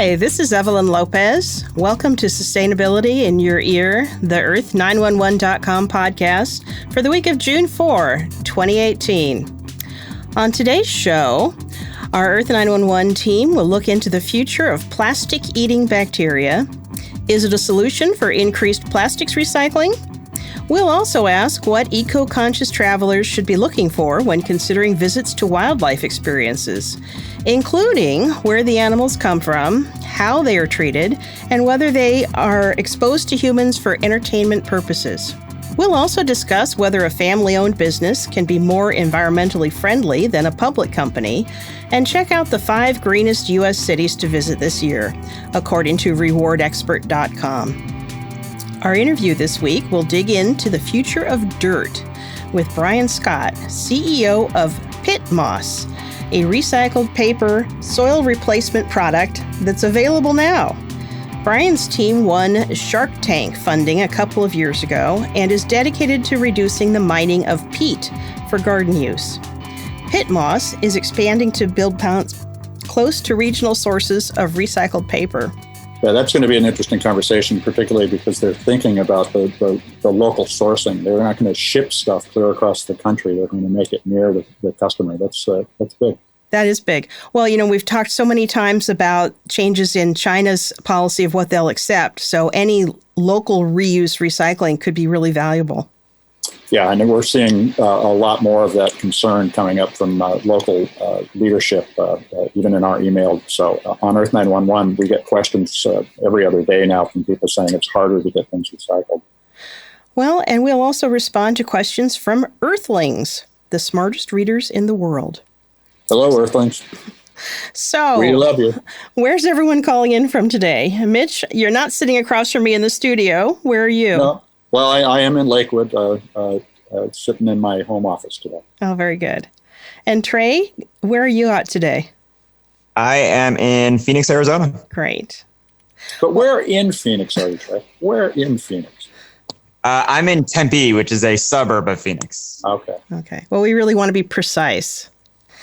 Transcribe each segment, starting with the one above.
Hi, this is Evelyn Lopez. Welcome to Sustainability in Your Ear, the Earth911.com podcast for the week of June 4, 2018. On today's show, our Earth911 team will look into the future of plastic-eating bacteria. Is it a solution for increased plastics recycling? We'll also ask what eco-conscious travelers should be looking for when considering visits to wildlife experiences, including where the animals come from, how they are treated, and whether they are exposed to humans for entertainment purposes. We'll also discuss whether a family-owned business can be more environmentally friendly than a public company, and check out the 5 greenest U.S. cities to visit this year, according to rewardexpert.com. Our interview this week will dig into the future of dirt with Brian Scott, CEO of PittMoss, a recycled paper soil replacement product that's available now. Brian's team won Shark Tank funding a couple of years ago and is dedicated to reducing the mining of peat for garden use. PittMoss is expanding to build plants close to regional sources of recycled paper. Yeah, that's going to be an interesting conversation, particularly because they're thinking about the local sourcing. They're not going to ship stuff clear across the country. They're going to make it near the customer. That's big. That is big. Well, we've talked so many times about changes in China's policy of what they'll accept. So any local reuse recycling could be really valuable. Yeah, and we're seeing a lot more of that concern coming up from local leadership, even in our email. So on Earth911, we get questions every other day now from people saying it's harder to get things recycled. Well, and we'll also respond to questions from Earthlings, the smartest readers in the world. Hello, Earthlings. So, we love you. Where's everyone calling in from today? Mitch, you're not sitting across from me in the studio. Where are you? No. Well, I am in Lakewood, sitting in my home office today. Oh, very good. And Trey, where are you at today? I am in Phoenix, Arizona. Great. But where in Phoenix are you, Trey? Where in Phoenix? I'm in Tempe, which is a suburb of Phoenix. Okay. Well, we really want to be precise.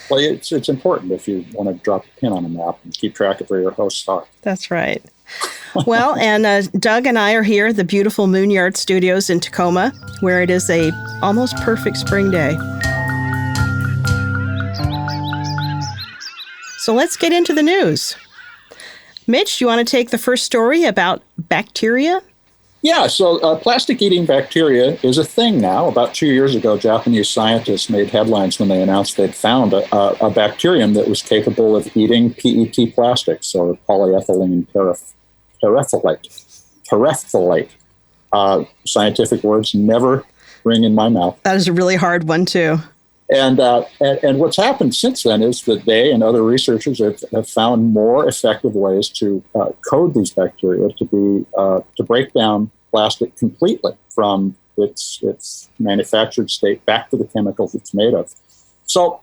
Well, it's important if you want to drop a pin on a map and keep track of where your hosts are. That's right. Well, and Doug and I are here at the beautiful Moonyard Studios in Tacoma, where it is a almost perfect spring day. So let's get into the news. Mitch, you want to take the first story about bacteria? Yeah, so plastic-eating bacteria is a thing now. About 2 years ago, Japanese scientists made headlines when they announced they'd found a bacterium that was capable of eating PET plastics, or polyethylene terephthalate. Scientific words never ring in my mouth. That is a really hard one, too. And what's happened since then is that they and other researchers have found more effective ways to code these bacteria to break down plastic completely from its manufactured state back to the chemicals it's made of. So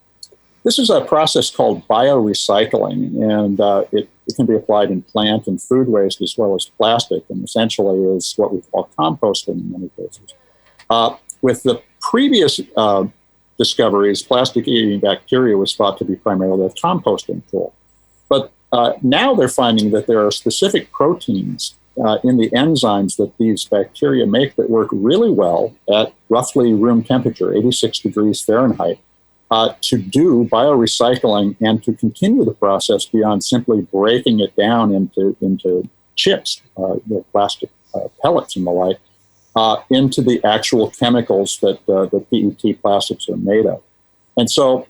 this is a process called biorecycling, and it can be applied in plant and food waste as well as plastic, and essentially is what we call composting in many cases. With the previous discoveries, plastic-eating bacteria was thought to be primarily a composting tool. But now they're finding that there are specific proteins in the enzymes that these bacteria make that work really well at roughly room temperature, 86 degrees Fahrenheit, to do biorecycling and to continue the process beyond simply breaking it down into chips, the plastic pellets and the like, into the actual chemicals that the PET plastics are made of. And so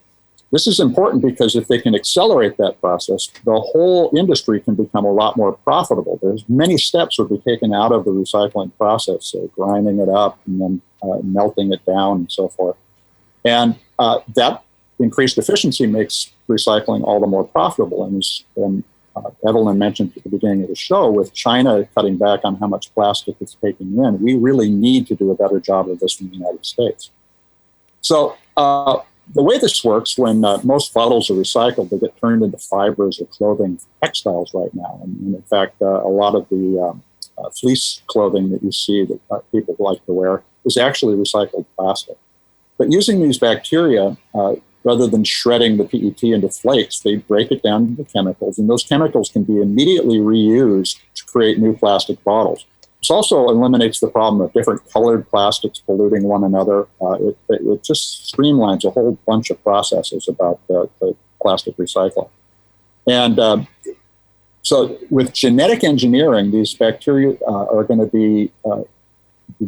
this is important because if they can accelerate that process, the whole industry can become a lot more profitable. There's many steps would be taken out of the recycling process, so grinding it up and then melting it down and so forth. And that increased efficiency makes recycling all the more profitable. And Evelyn mentioned at the beginning of the show, with China cutting back on how much plastic it's taking in, we really need to do a better job of this in the United States. So the way this works, when most bottles are recycled, they get turned into fibers or clothing textiles right now. And in fact, a lot of the fleece clothing that you see that people like to wear is actually recycled plastic. But using these bacteria, rather than shredding the PET into flakes, they break it down into chemicals, and those chemicals can be immediately reused to create new plastic bottles. This also eliminates the problem of different colored plastics polluting one another. It just streamlines a whole bunch of processes about the plastic recycling. And so with genetic engineering, these bacteria are going to be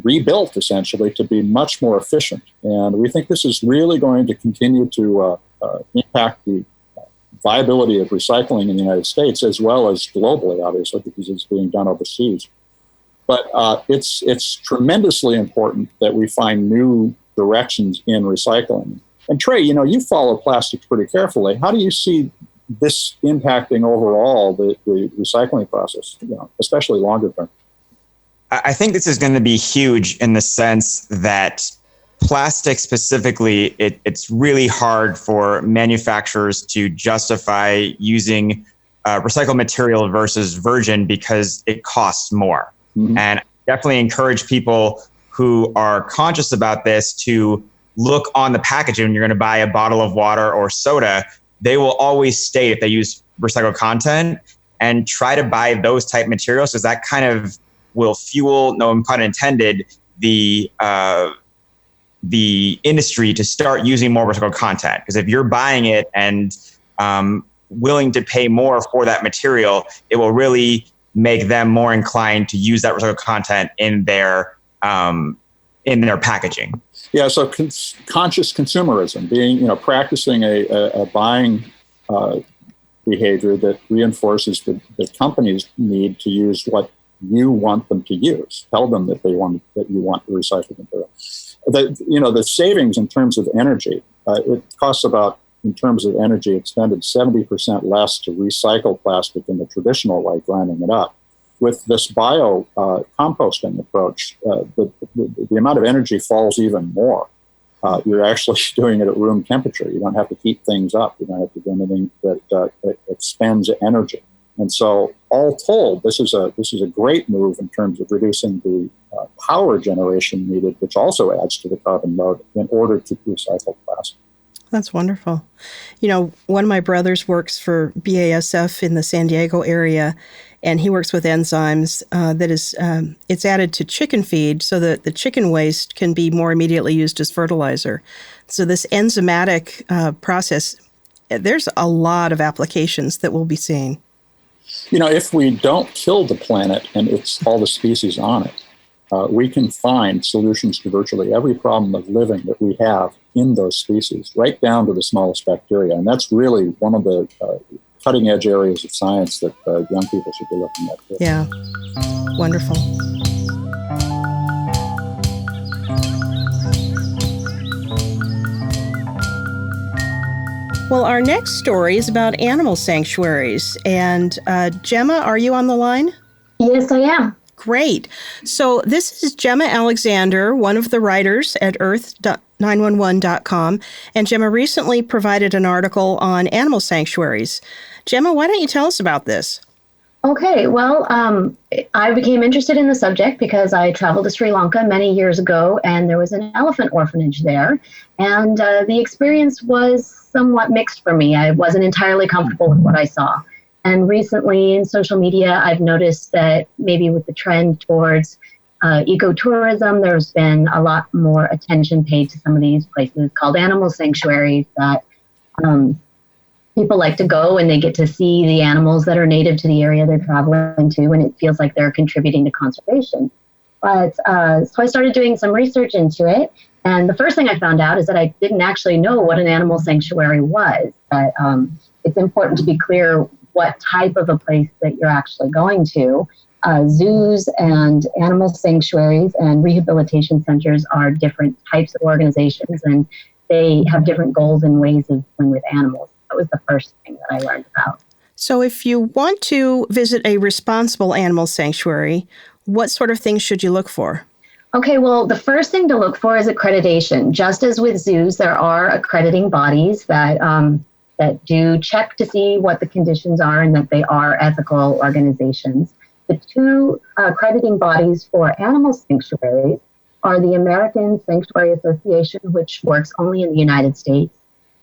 rebuilt, essentially, to be much more efficient. And we think this is really going to continue to impact the viability of recycling in the United States, as well as globally, obviously, because it's being done overseas. But it's tremendously important that we find new directions in recycling. And Trey, you follow plastics pretty carefully. How do you see this impacting overall the recycling process, especially longer term? I think this is going to be huge in the sense that plastic specifically, it's really hard for manufacturers to justify using recycled material versus virgin because it costs more. Mm-hmm. And I definitely encourage people who are conscious about this to look on the packaging. When you're going to buy a bottle of water or soda, they will always state if they use recycled content, and try to buy those type materials, because that kind of will fuel, no pun intended, the industry to start using more recycled content. Because if you're buying it and willing to pay more for that material, it will really make them more inclined to use that recycled content in their packaging. Yeah, so conscious consumerism, being practicing a buying behavior that reinforces the company's need to use what you want them to use. Tell them that you want recycled material. The savings in terms of energy, it costs about, in terms of energy expended, 70% less to recycle plastic in the traditional way, grinding it up. With this bio composting approach, the amount of energy falls even more. You're actually doing it at room temperature. You don't have to heat things up. You don't have to do anything that expends energy. And so, all told, this is a great move in terms of reducing the power generation needed, which also adds to the carbon load in order to recycle plastic. That's wonderful. One of my brothers works for BASF in the San Diego area, and he works with enzymes that is, it's added to chicken feed so that the chicken waste can be more immediately used as fertilizer. So this enzymatic process, there's a lot of applications that we'll be seeing. If we don't kill the planet and it's all the species on it, we can find solutions to virtually every problem of living that we have in those species, right down to the smallest bacteria. And that's really one of the cutting edge areas of science that young people should be looking at. Too. Yeah, wonderful. Well, our next story is about animal sanctuaries. And Gemma, are you on the line? Yes, I am. Great. So this is Gemma Alexander, one of the writers at EARTH911.com. And Gemma recently provided an article on animal sanctuaries. Gemma, why don't you tell us about this? Okay, well, I became interested in the subject because I traveled to Sri Lanka many years ago, and there was an elephant orphanage there. And the experience was somewhat mixed for me. I wasn't entirely comfortable with what I saw. And recently in social media, I've noticed that maybe with the trend towards ecotourism, there's been a lot more attention paid to some of these places called animal sanctuaries that people like to go, and they get to see the animals that are native to the area they're traveling to, and it feels like they're contributing to conservation. But so I started doing some research into it, and the first thing I found out is that I didn't actually know what an animal sanctuary was. But it's important to be clear what type of a place that you're actually going to. Zoos and animal sanctuaries and rehabilitation centers are different types of organizations, and they have different goals and ways of dealing with animals. That was the first thing that I learned about. So if you want to visit a responsible animal sanctuary, what sort of things should you look for? Okay, well, the first thing to look for is accreditation. Just as with zoos, there are accrediting bodies that do check to see what the conditions are and that they are ethical organizations. The two accrediting bodies for animal sanctuaries are the American Sanctuary Association, which works only in the United States,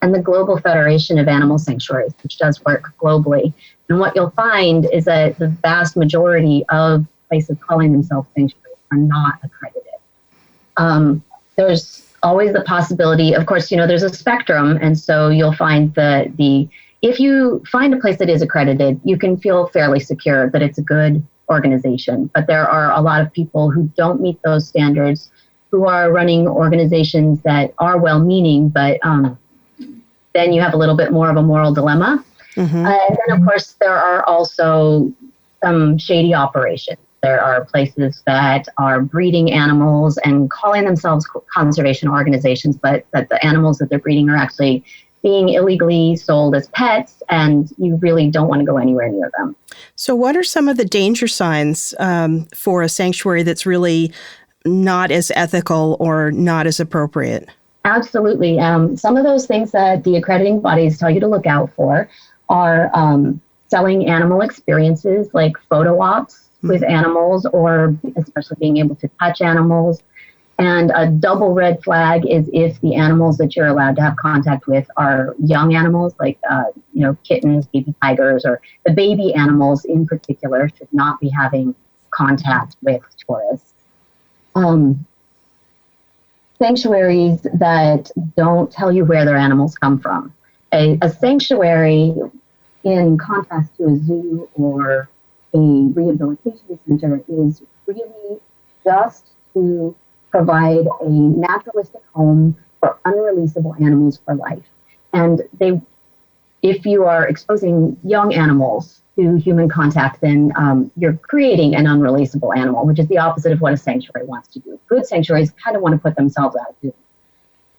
and the Global Federation of Animal Sanctuaries, which does work globally. And what you'll find is that the vast majority of places calling themselves sanctuaries are not accredited. There's always the possibility, of course, there's a spectrum. And so you'll find if you find a place that is accredited, you can feel fairly secure that it's a good organization. But there are a lot of people who don't meet those standards, who are running organizations that are well-meaning, but then you have a little bit more of a moral dilemma. Mm-hmm. And then, of course, there are also some shady operations. There are places that are breeding animals and calling themselves conservation organizations, but that the animals that they're breeding are actually being illegally sold as pets, and you really don't want to go anywhere near them. So what are some of the danger signs for a sanctuary that's really not as ethical or not as appropriate? Absolutely. Some of those things that the accrediting bodies tell you to look out for are selling animal experiences like photo ops with animals, or especially being able to touch animals. And a double red flag is if the animals that you're allowed to have contact with are young animals, like kittens, baby tigers, or the baby animals in particular should not be having contact with tourists. Sanctuaries that don't tell you where their animals come from. A sanctuary, in contrast to a zoo or a rehabilitation center, is really just to provide a naturalistic home for unreleasable animals for life. And if you are exposing young animals to human contact, then you're creating an unreleasable animal, which is the opposite of what a sanctuary wants to do. Good sanctuaries kind of want to put themselves out of business.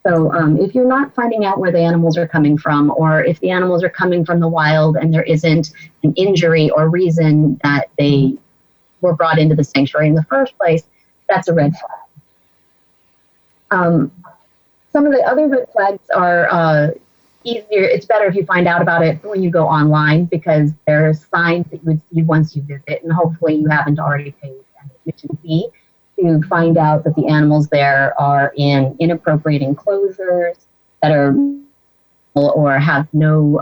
So if you're not finding out where the animals are coming from, or if the animals are coming from the wild and there isn't an injury or reason that they were brought into the sanctuary in the first place, that's a red flag. Some of the other red flags are easier. It's better if you find out about it when you go online, because there are signs that you would see once you visit, and hopefully you haven't already paid an admission fee to find out that the animals there are in inappropriate enclosures that are or have no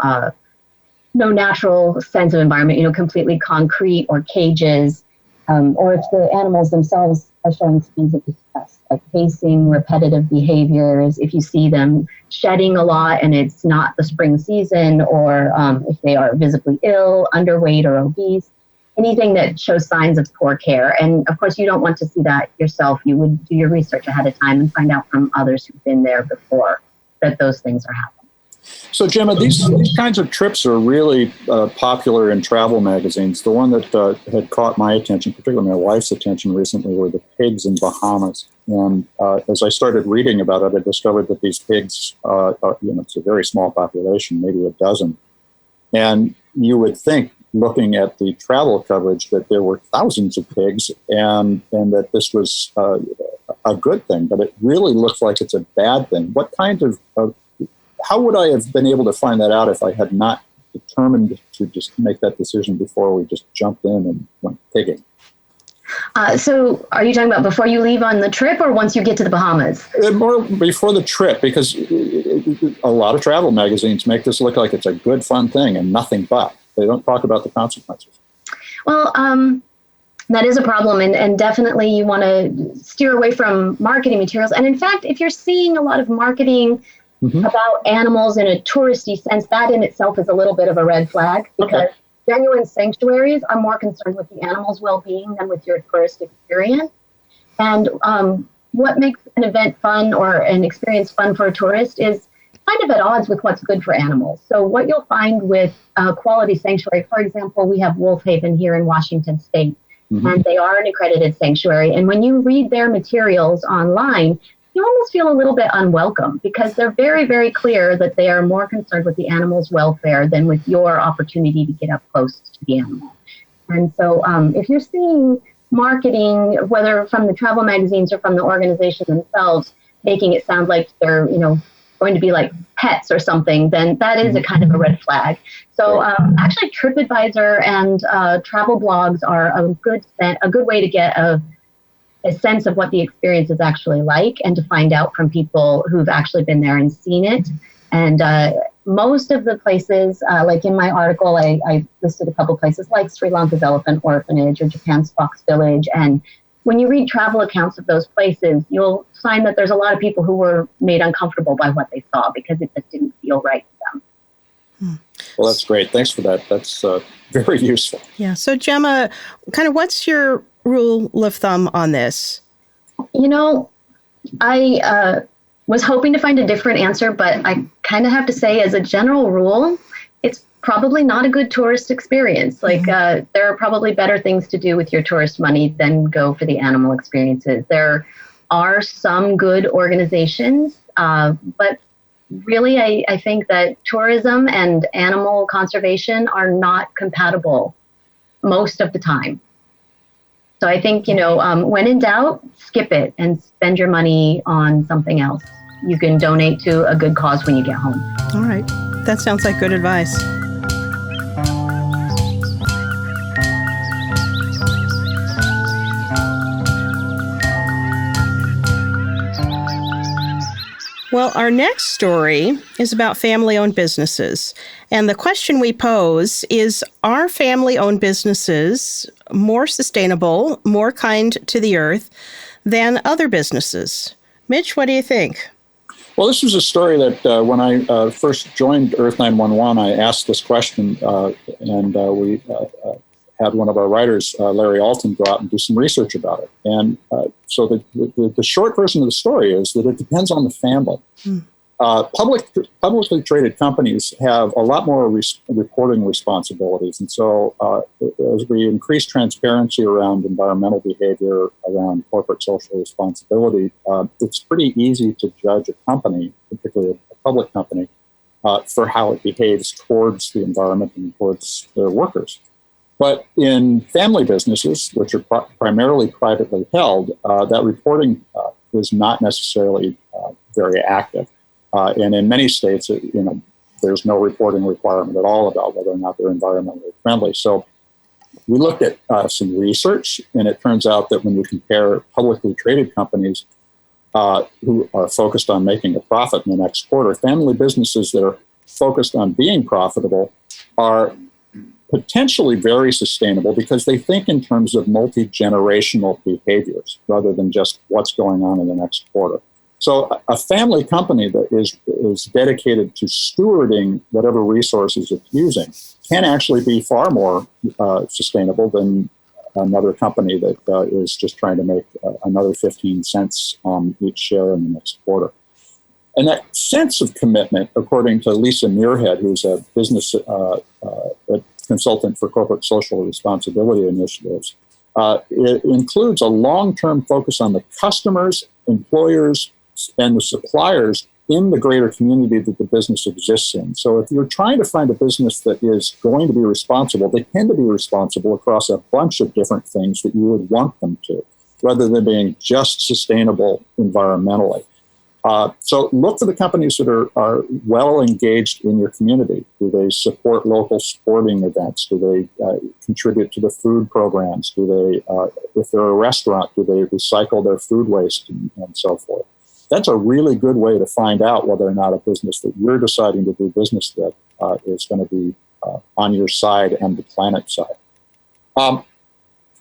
natural sense of environment, completely concrete, or cages, or if the animals themselves are showing signs of distress, like pacing, repetitive behaviors, if you see them shedding a lot and it's not the spring season, or if they are visibly ill, underweight, or obese, anything that shows signs of poor care. And of course, you don't want to see that yourself. You would do your research ahead of time and find out from others who've been there before that those things are happening. So, Gemma, these kinds of trips are really popular in travel magazines. The one that had caught my attention, particularly my wife's attention recently, were the pigs in Bahamas. And as I started reading about it, I discovered that these pigs, it's a very small population, maybe a dozen. And you would think, looking at the travel coverage, that there were thousands of pigs and that this was a good thing. But it really looks like it's a bad thing. What kind of how would I have been able to find that out if I had not determined to just make that decision before we just jumped in and went pigging? So are you talking about before you leave on the trip, or once you get to the Bahamas? More before the trip, because a lot of travel magazines make this look like it's a good, fun thing and nothing but. They don't talk about the consequences. Well, that is a problem, and definitely you want to steer away from marketing materials. And in fact, if you're seeing a lot of marketing about animals in a touristy sense, that in itself is a little bit of a red flag, because genuine sanctuaries are more concerned with the animals' well-being than with your tourist experience. And what makes an event fun or an experience fun for a tourist is kind of at odds with what's good for animals. So what you'll find with a quality sanctuary, for example, we have Wolf Haven here in Washington State, and they are an accredited sanctuary. And when you read their materials online, you almost feel a little bit unwelcome, because they're very, very clear that they are more concerned with the animal's welfare than with your opportunity to get up close to the animal. And so if you're seeing marketing, whether from the travel magazines or from the organization themselves, making it sound like they're, going to be like pets or something, then that is a kind of a red flag. So actually TripAdvisor and travel blogs are a good way to get a sense of what the experience is actually like, and to find out from people who've actually been there and seen it. And most of the places, like in my article, I listed a couple places like Sri Lanka's Elephant Orphanage or Japan's Fox Village. And when you read travel accounts of those places, you'll find that there's a lot of people who were made uncomfortable by what they saw because it just didn't feel right to them. Well, that's great. Thanks for that. That's very useful. Yeah. So, Gemma, kind of what's your rule of thumb on this? You know, I was hoping to find a different answer, but I kind of have to say, as a general rule, it's probably not a good tourist experience. Like, there are probably better things to do with your tourist money than go for the animal experiences. There are some good organizations, but really, I think that tourism and animal conservation are not compatible most of the time. So I think, when in doubt, skip it and spend your money on something else. You can donate to a good cause when you get home. All right. That sounds like good advice. Well, our next story is about family-owned businesses. And the question we pose is, are family-owned businesses more sustainable, more kind to the earth than other businesses? Mitch, what do you think? Well, this was a story that when I first joined Earth911, I asked this question, and we had one of our writers, Larry Alton, go out and do some research about it. And so the short version of the story is that it depends on the family. Publicly traded companies have a lot more reporting responsibilities. And so as we increase transparency around environmental behavior, around corporate social responsibility, it's pretty easy to judge a company, particularly a public company, for how it behaves towards the environment and towards their workers. But in family businesses, which are primarily privately held, that reporting is not necessarily very active. And in many states, there's no reporting requirement at all about whether or not they're environmentally friendly. So we looked at some research, and it turns out that when you compare publicly traded companies who are focused on making a profit in the next quarter, family businesses that are focused on being profitable are potentially very sustainable because they think in terms of multi-generational behaviors rather than just what's going on in the next quarter. So a family company that is dedicated to stewarding whatever resources it's using can actually be far more sustainable than another company that is just trying to make another 15 cents on each share in the next quarter. And that sense of commitment, according to Lisa Muirhead, who's a business consultant for corporate social responsibility initiatives, it includes a long-term focus on the customers, employers, and the suppliers in the greater community that the business exists in. So if you're trying to find a business that is going to be responsible, they tend to be responsible across a bunch of different things that you would want them to, rather than being just sustainable environmentally. So look for the companies that are well engaged in your community. Do they support local sporting events? Do they contribute to the food programs? Do they, if they're a restaurant, do they recycle their food waste and so forth? That's a really good way to find out whether or not a business that you're deciding to do business with is going to be on your side and the planet's side. Now,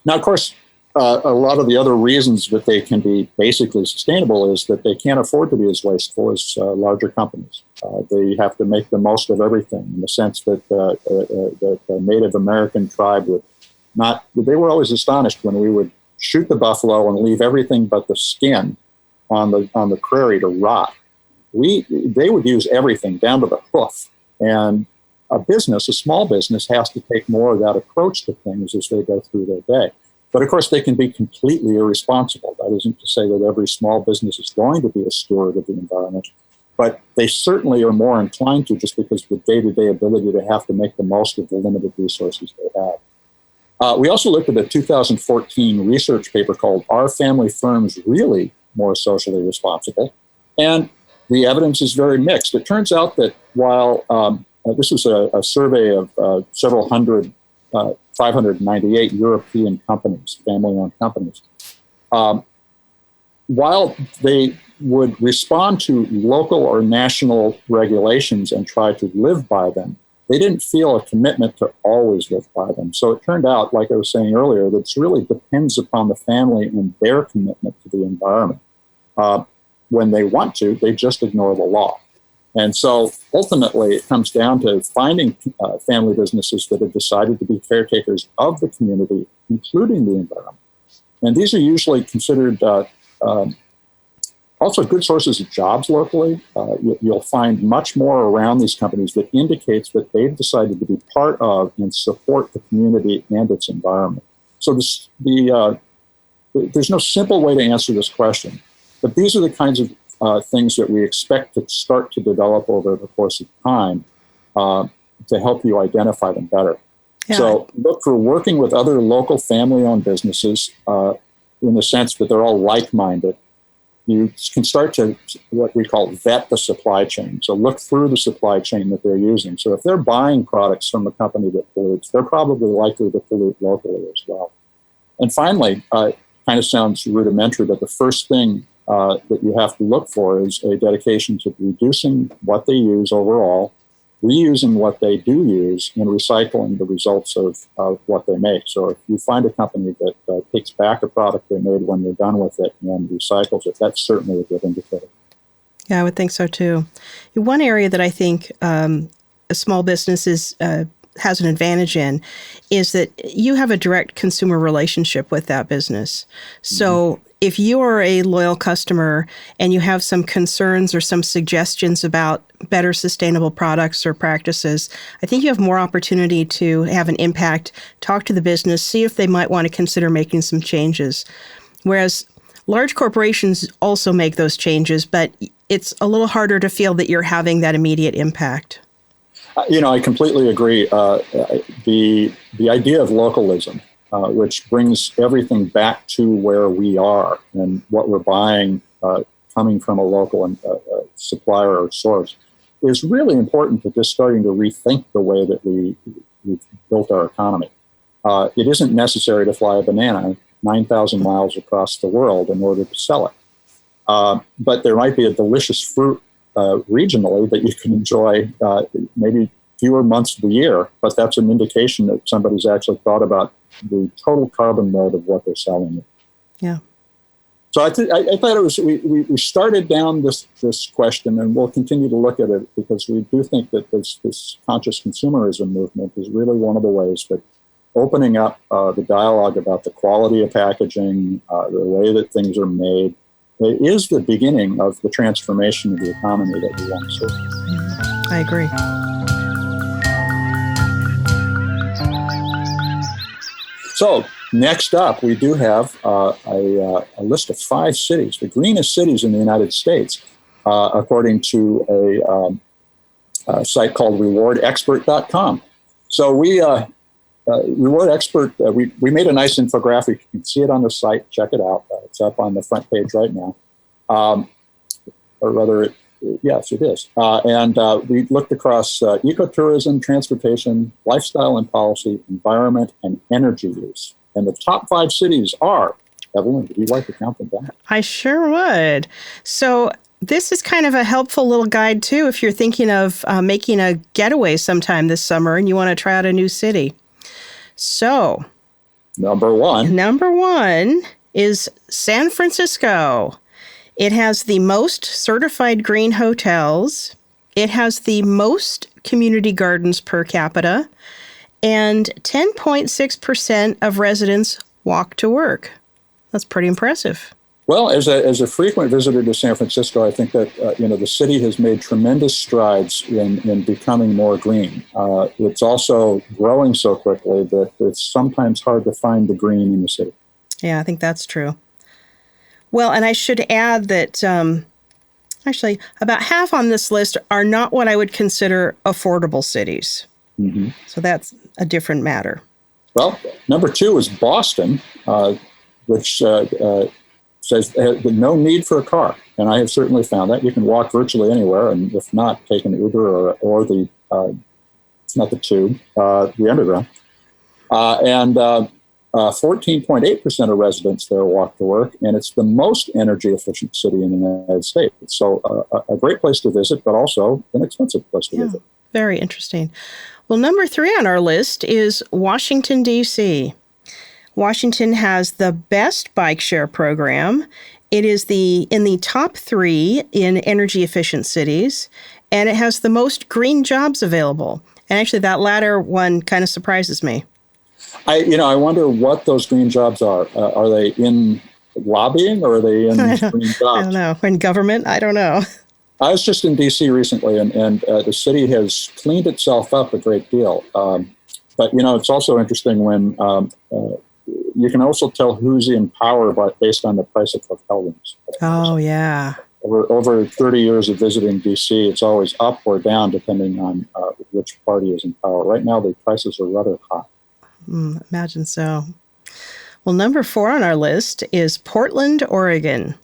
of course, a lot of the other reasons that they can be basically sustainable is that they can't afford to be as wasteful as larger companies. They have to make the most of everything in the sense that the Native American tribe they were always astonished when we would shoot the buffalo and leave everything but the skin on the prairie to rot. They would use everything down to the hoof. And a small business has to take more of that approach to things as they go through their day. But of course, they can be completely irresponsible. That isn't to say that every small business is going to be a steward of the environment, but they certainly are more inclined to, just because of the day-to-day ability to have to make the most of the limited resources they have. We also looked at a 2014 research paper called "Are Family Firms Really More Socially Responsible?" And the evidence is very mixed. It turns out that while this was a survey of several hundred 598 European companies, family-owned companies. While they would respond to local or national regulations and try to live by them. They didn't feel a commitment to always live by them. So it turned out, like I was saying earlier, that it really depends upon the family and their commitment to the environment. When they want to, they just ignore the law. And so ultimately, it comes down to finding family businesses that have decided to be caretakers of the community, including the environment. And these are usually considered also good sources of jobs locally. You'll find much more around these companies that indicates that they've decided to be part of and support the community and its environment. So there's no simple way to answer this question, but these are the kinds of things that we expect to start to develop over the course of time to help you identify them better. Yeah. So look for working with other local family-owned businesses in the sense that they're all like-minded. You can start to what we call vet the supply chain. So look through the supply chain that they're using. So if they're buying products from a company that pollutes, they're probably likely to pollute locally as well. And finally, kind of sounds rudimentary, but the first thing that you have to look for is a dedication to reducing what they use overall, reusing what they do use, and recycling the results of what they make. So if you find a company that takes back a product they made when they're done with it and recycles it, that's certainly a good indicator. Yeah, I would think so too. One area that I think a small business has an advantage in is that you have a direct consumer relationship with that business. So if you are a loyal customer and you have some concerns or some suggestions about better sustainable products or practices, I think you have more opportunity to have an impact, talk to the business, see if they might want to consider making some changes. Whereas large corporations also make those changes, but it's a little harder to feel that you're having that immediate impact. I completely agree. The idea of localism, which brings everything back to where we are and what we're buying coming from a local supplier or source, is really important to just starting to rethink the way that we've built our economy. It isn't necessary to fly a banana 9,000 miles across the world in order to sell it. But there might be a delicious fruit regionally that you can enjoy maybe fewer months of the year, but that's an indication that somebody's actually thought about the total carbon load of what they're selling. Yeah. So I thought it was, we started down this question, and we'll continue to look at it because we do think that this conscious consumerism movement is really one of the ways that opening up the dialogue about the quality of packaging, the way that things are made, it is the beginning of the transformation of the economy that we want to see. I agree. So next up, we do have a list of 5 cities, the greenest cities in the United States, according to a site called rewardexpert.com. So Reward Expert, we made a nice infographic. You can see it on the site. Check it out. It's up on the front page right now. Or rather, yes, it is. And we looked across ecotourism, transportation, lifestyle and policy, environment, and energy use. And the top 5 cities are, Evelyn, would you like to count them down? I sure would. So this is kind of a helpful little guide, too, if you're thinking of making a getaway sometime this summer and you want to try out a new city. So, Number one is San Francisco. It has the most certified green hotels. It has the most community gardens per capita, and 10.6% of residents walk to work. That's pretty impressive. Well, as a frequent visitor to San Francisco, I think that the city has made tremendous strides in becoming more green. It's also growing so quickly that it's sometimes hard to find the green in the city. Yeah, I think that's true. Well, and I should add that actually about half on this list are not what I would consider affordable cities. Mm-hmm. So that's a different matter. Well, number 2 is Boston, which says no need for a car. And I have certainly found that. You can walk virtually anywhere, and if not, take an Uber or it's not the tube, the underground. And 14.8% of residents there walk to work, and it's the most energy efficient city in the United States. So a great place to visit, but also an expensive place to visit. Very interesting. Well, number 3 on our list is Washington, D.C. Washington has the best bike share program. It is in the top 3 in energy efficient cities, and it has the most green jobs available. And actually, that latter one kind of surprises me. I wonder what those green jobs are. Are they in lobbying or are they in green jobs? I don't know. In government? I don't know. I was just in D.C. recently, and the city has cleaned itself up a great deal. But, it's also interesting when you can also tell who's in power based on the price of hotel rooms. Oh, yeah. Over 30 years of visiting D.C., it's always up or down depending on which party is in power. Right now, the prices are rather high. Imagine so. Well, number 4 on our list is Portland, Oregon.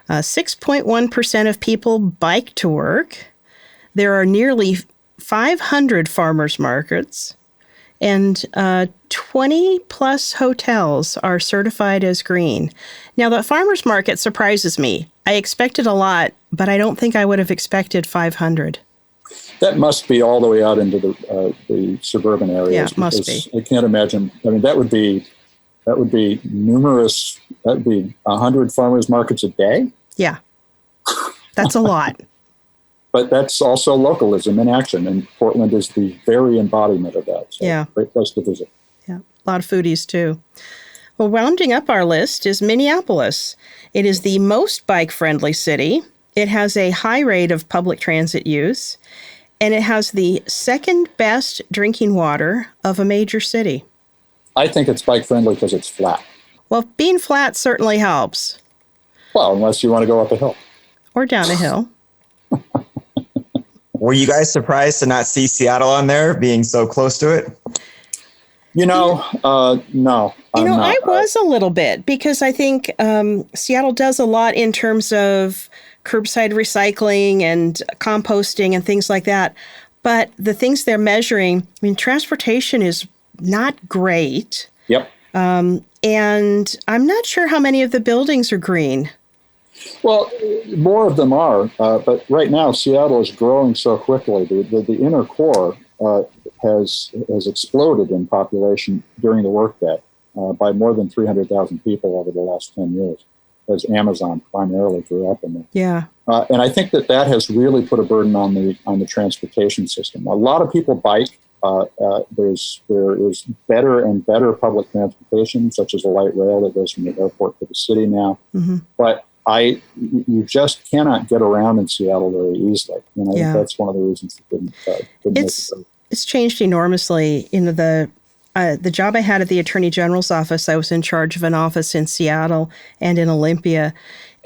6.1% of people bike to work. There are nearly 500 farmers markets, and 20 plus hotels are certified as green. Now, the farmers market surprises me. I expected a lot, but I don't think I would have expected 500. That must be all the way out into the suburban areas. Yeah, it must be. I can't imagine. I mean, that would be numerous. That would be 100 farmers markets a day. Yeah, that's a lot. But that's also localism in action, and Portland is the very embodiment of that. So yeah, great place to visit. Yeah, a lot of foodies too. Well, rounding up our list is Minneapolis. It is the most bike-friendly city. It has a high rate of public transit use, and it has the second best drinking water of a major city. I think it's bike-friendly because it's flat. Well, being flat certainly helps. Well, unless you want to go up a hill. Or down a hill. Were you guys surprised to not see Seattle on there, being so close to it? No. I was a little bit, because I think Seattle does a lot in terms of curbside recycling and composting and things like that. But the things they're measuring, transportation is not great. Yep. And I'm not sure how many of the buildings are green. Well, more of them are, but right now Seattle is growing so quickly. The inner core has exploded in population during the workday by more than 300,000 people over the last 10 years, as Amazon primarily grew up in there. Yeah, and I think that has really put a burden on the transportation system. A lot of people bike. There is better and better public transportation, such as a light rail that goes from the airport to the city now. Mm-hmm. But you just cannot get around in Seattle very easily. And I think that's one of the reasons it didn't make it. It's changed enormously. The job I had at the Attorney General's office, I was in charge of an office in Seattle and in Olympia.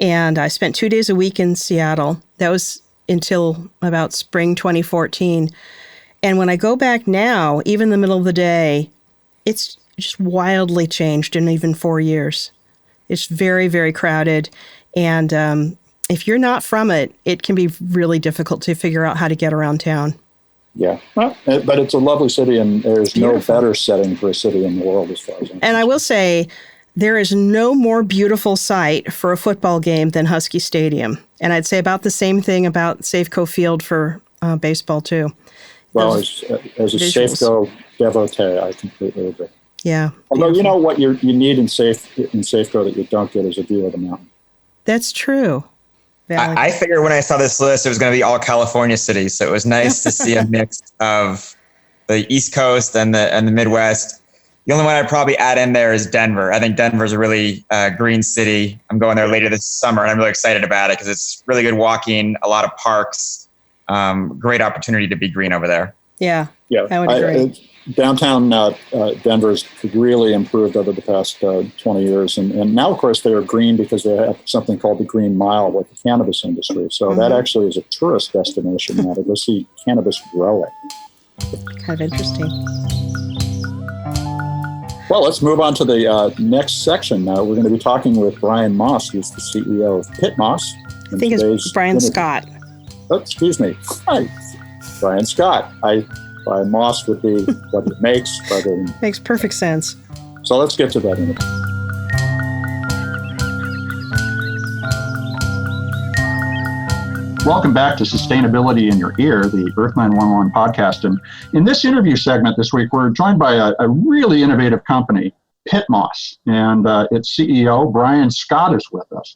And I spent 2 days a week in Seattle. That was until about spring 2014. And when I go back now, even in the middle of the day, it's just wildly changed in even 4 years. It's very, very crowded. And if you're not from it, it can be really difficult to figure out how to get around town. Yeah, but it's a lovely city, and there's no better setting for a city in the world as far as I'm concerned. And I will say, there is no more beautiful site for a football game than Husky Stadium. And I'd say about the same thing about Safeco Field for baseball, too. Well, as a Safeco devotee, I completely agree. Yeah. Although, beautiful. What you need in Safeco that you don't get is a view of the mountain. That's true. I figured when I saw this list, it was going to be all California cities. So it was nice to see a mix of the East Coast and the Midwest. The only one I'd probably add in there is Denver. I think Denver's a really green city. I'm going there later this summer, and I'm really excited about it because it's really good walking, a lot of parks, great opportunity to be green over there. Yeah, I would agree. Downtown Denver's really improved over the past 20 years. And now, of course, they are green because they have something called the Green Mile with the cannabis industry. So that actually is a tourist destination now to go see cannabis growing. Kind of interesting. Well, let's move on to the next section. We're going to be talking with Brian Moss, who's the CEO of PittMoss. I think it's Brian Scott. Oh, excuse me. Hi, Brian Scott. Brian Moss would be what it makes. Makes perfect sense. So let's get to that in a minute. Welcome back to Sustainability in Your Ear, the Earth911 podcast. And in this interview segment this week, we're joined by a really innovative company, PittMoss, and its CEO, Brian Scott, is with us.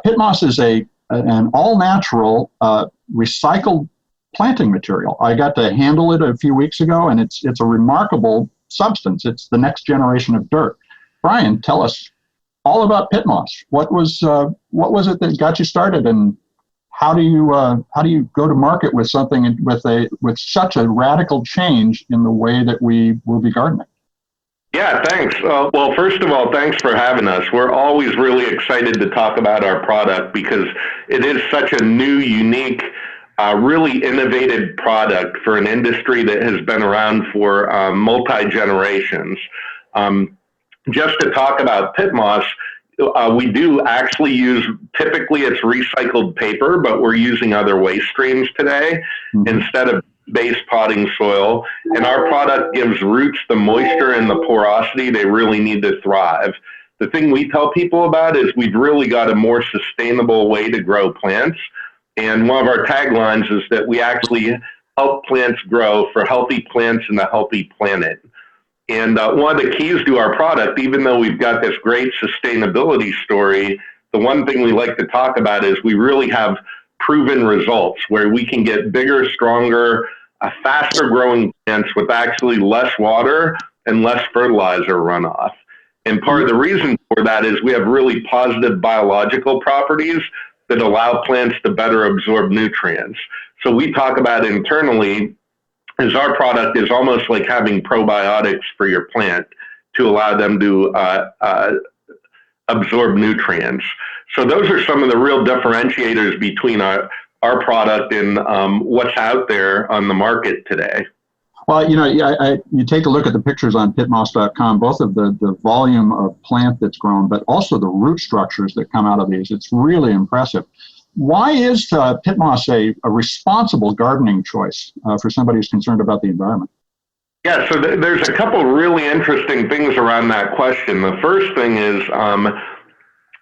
PittMoss is an all-natural recycled planting material. I got to handle it a few weeks ago, and it's a remarkable substance. It's the next generation of dirt. Brian, tell us all about PittMoss. What was it that got you started, and how do you go to market with something with such a radical change in the way that we will be gardening? Yeah, thanks. Well, first of all, thanks for having us. We're always really excited to talk about our product because it is such a new, unique, really innovative product for an industry that has been around for multi-generations. Just to talk about PittMoss, we do actually use, typically it's recycled paper, but we're using other waste streams today instead of base potting soil. And our product gives roots the moisture and the porosity they really need to thrive. The thing we tell people about is we've really got a more sustainable way to grow plants. And one of our taglines is that we actually help plants grow for healthy plants and a healthy planet. And one of the keys to our product, even though we've got this great sustainability story, the one thing we like to talk about is we really have proven results where we can get bigger, stronger, faster growing plants with actually less water and less fertilizer runoff. And part of the reason for that is we have really positive biological properties that allow plants to better absorb nutrients. So we talk about internally is our product is almost like having probiotics for your plant to allow them to absorb nutrients. So those are some of the real differentiators between our product and what's out there on the market today. Well, you take a look at the pictures on pittmoss.com, both of the volume of plant that's grown, but also the root structures that come out of these. It's really impressive. Why is PittMoss a responsible gardening choice for somebody who's concerned about the environment? Yeah, so there's a couple really interesting things around that question. The first thing is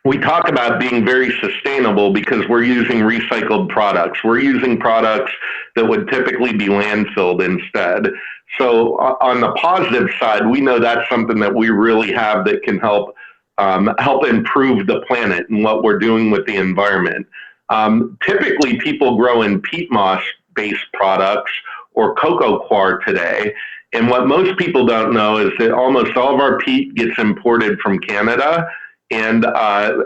we talk about being very sustainable because we're using recycled products. We're using products that would typically be landfilled instead. So on the positive side, we know that's something that we really have that can help improve the planet and what we're doing with the environment. Typically, people grow in PittMoss-based products or cocoa coir today. And what most people don't know is that almost all of our peat gets imported from Canada. And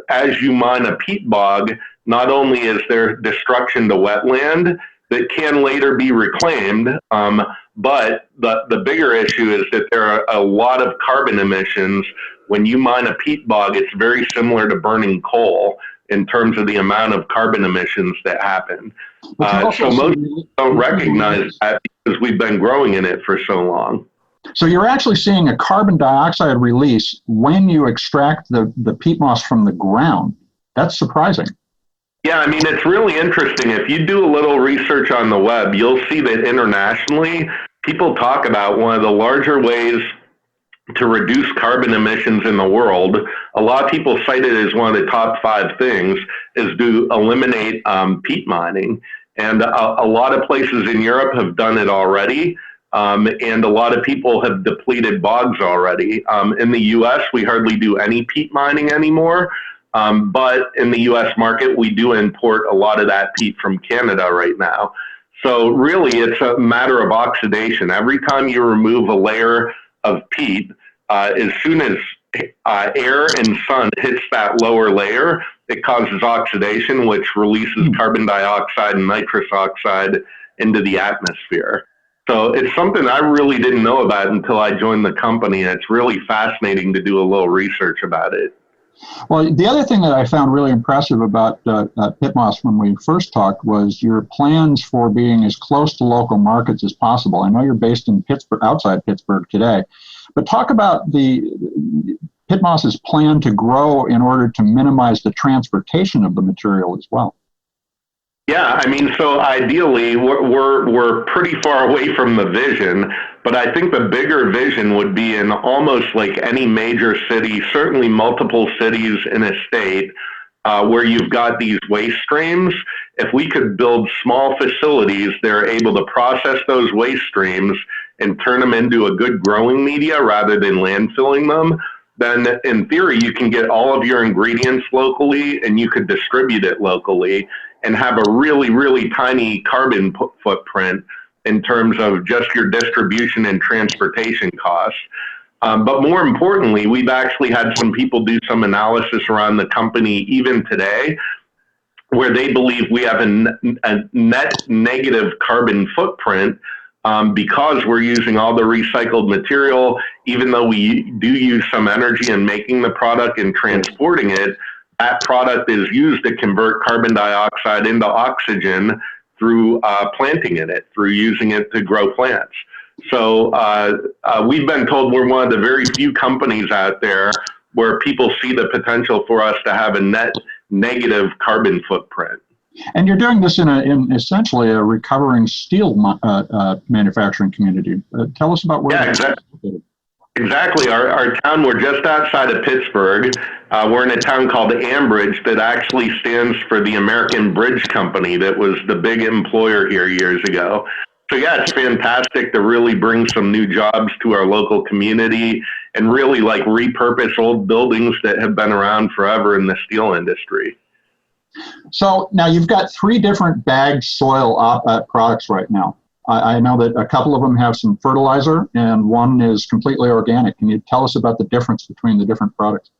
as you mine a peat bog, not only is there destruction to wetland that can later be reclaimed, but the bigger issue is that there are a lot of carbon emissions. When you mine a peat bog, it's very similar to burning coal in terms of the amount of carbon emissions that happen. So most people don't recognize that because we've been growing in it for so long. So you're actually seeing a carbon dioxide release when you extract the peat moss from the ground. That's surprising. Yeah, I mean, it's really interesting. If you do a little research on the web, you'll see that internationally, people talk about one of the larger ways to reduce carbon emissions in the world. A lot of people cite it as one of the top 5 things is to eliminate peat mining. And a lot of places in Europe have done it already. And a lot of people have depleted bogs already. In the U.S., we hardly do any peat mining anymore. But in the U.S. market, we do import a lot of that peat from Canada right now. So really, it's a matter of oxidation. Every time you remove a layer of peat, as soon as air and sun hits that lower layer, it causes oxidation, which releases carbon dioxide and nitrous oxide into the atmosphere. So it's something I really didn't know about until I joined the company. And it's really fascinating to do a little research about it. Well, the other thing that I found really impressive about PittMoss when we first talked was your plans for being as close to local markets as possible. I know you're based in Pittsburgh, outside Pittsburgh today, but talk about the PittMoss's plan to grow in order to minimize the transportation of the material as well. Yeah, I mean, so ideally, we're pretty far away from the vision, But I think the bigger vision would be in almost like any major city, certainly multiple cities in a state, where you've got these waste streams. If we could build small facilities that are able to process those waste streams and turn them into a good growing media rather than landfilling them, then in theory, you can get all of your ingredients locally and you could distribute it locally and have a really, really tiny carbon footprint in terms of just your distribution and transportation costs. But more importantly, we've actually had some people do some analysis around the company even today, where they believe we have a net negative carbon footprint because we're using all the recycled material. Even though we do use some energy in making the product and transporting it, that product is used to convert carbon dioxide into oxygen through planting in it, through using it to grow plants. So we've been told we're one of the very few companies out there where people see the potential for us to have a net negative carbon footprint. And you're doing this in essentially a recovering steel manufacturing community. Tell us about where. Yeah, exactly. Our town, we're just outside of Pittsburgh. We're in a town called Ambridge that actually stands for the American Bridge Company that was the big employer here years ago. So yeah, it's fantastic to really bring some new jobs to our local community and really like repurpose old buildings that have been around forever in the steel industry. So now you've got 3 different bagged soil products right now. I know that a couple of them have some fertilizer and one is completely organic. Can you tell us about the difference between the different products?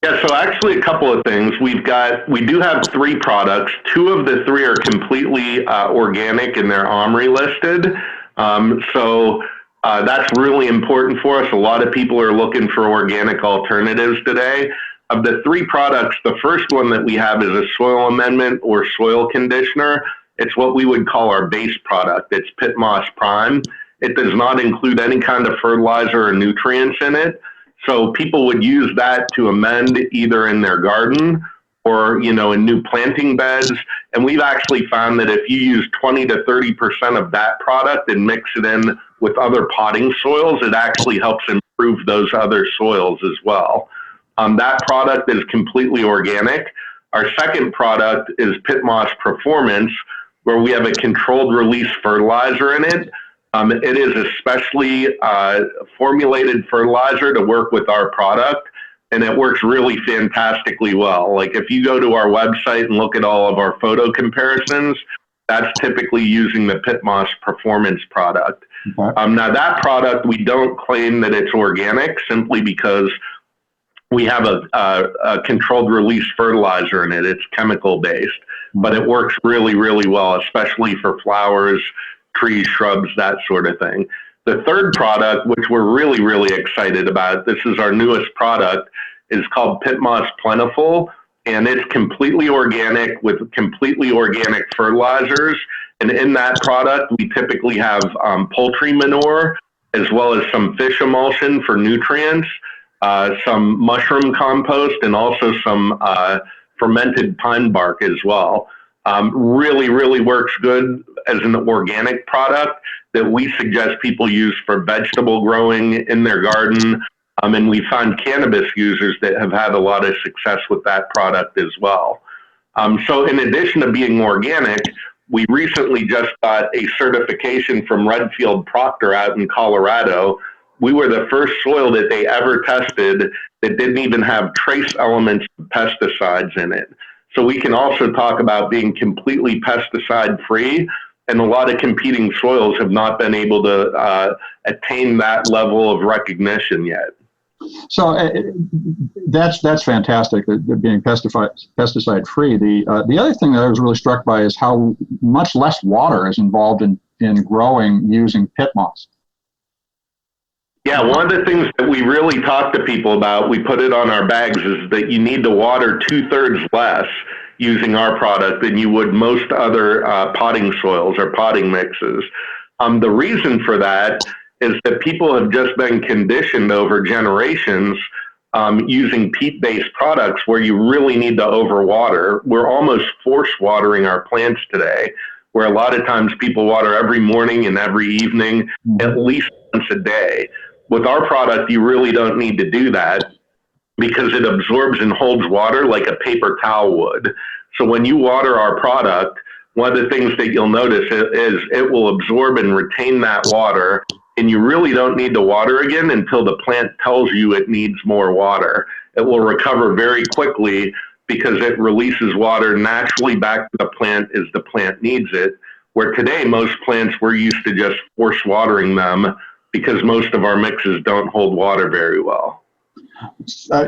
Yeah, so actually a couple of things. We do have 3 products. 2 of the 3 are completely organic and they're OMRI listed. So that's really important for us. A lot of people are looking for organic alternatives today. Of the 3 products, the first one that we have is a soil amendment or soil conditioner. It's what we would call our base product. It's PittMoss Prime. It does not include any kind of fertilizer or nutrients in it. So people would use that to amend either in their garden or, in new planting beds. And we've actually found that if you use 20 to 30% of that product and mix it in with other potting soils, it actually helps improve those other soils as well. That product is completely organic. Our second product is PittMoss Performance, where we have a controlled release fertilizer in it. It is a specially formulated fertilizer to work with our product, and it works really fantastically well. Like if you go to our website and look at all of our photo comparisons, that's typically using the PittMoss Performance product. Okay. Now that product, we don't claim that it's organic simply because we have a controlled release fertilizer in it. It's chemical based, but it works really, really well, especially for flowers, trees, shrubs, that sort of thing. The third product, which we're really, really excited about, this is our newest product, is called PittMoss Plentiful, and it's completely organic with completely organic fertilizers. And in that product, we typically have poultry manure, as well as some fish emulsion for nutrients, some mushroom compost, and also some fermented pine bark as well. Really, really works good as an organic product that we suggest people use for vegetable growing in their garden. And we find cannabis users that have had a lot of success with that product as well. So in addition to being organic, we recently just got a certification from Redfield Proctor out in Colorado. We were the first soil that they ever tested that didn't even have trace elements of pesticides in it. So we can also talk about being completely pesticide free, and a lot of competing soils have not been able to attain that level of recognition yet. So that's fantastic, being pesticide free. The other thing that I was really struck by is how much less water is involved in growing using PittMoss. Yeah, one of the things that we really talk to people about, we put it on our bags, is that you need to water 2/3 less using our product than you would most other potting soils or potting mixes. The reason for that is that people have just been conditioned over generations using peat-based products where you really need to overwater. We're almost force watering our plants today, where a lot of times people water every morning and every evening, at least once a day. With our product, you really don't need to do that because it absorbs and holds water like a paper towel would. So when you water our product, one of the things that you'll notice is it will absorb and retain that water, and you really don't need to water again until the plant tells you it needs more water. It will recover very quickly because it releases water naturally back to the plant as the plant needs it, where today most plants, we're used to just force watering them because most of our mixes don't hold water very well.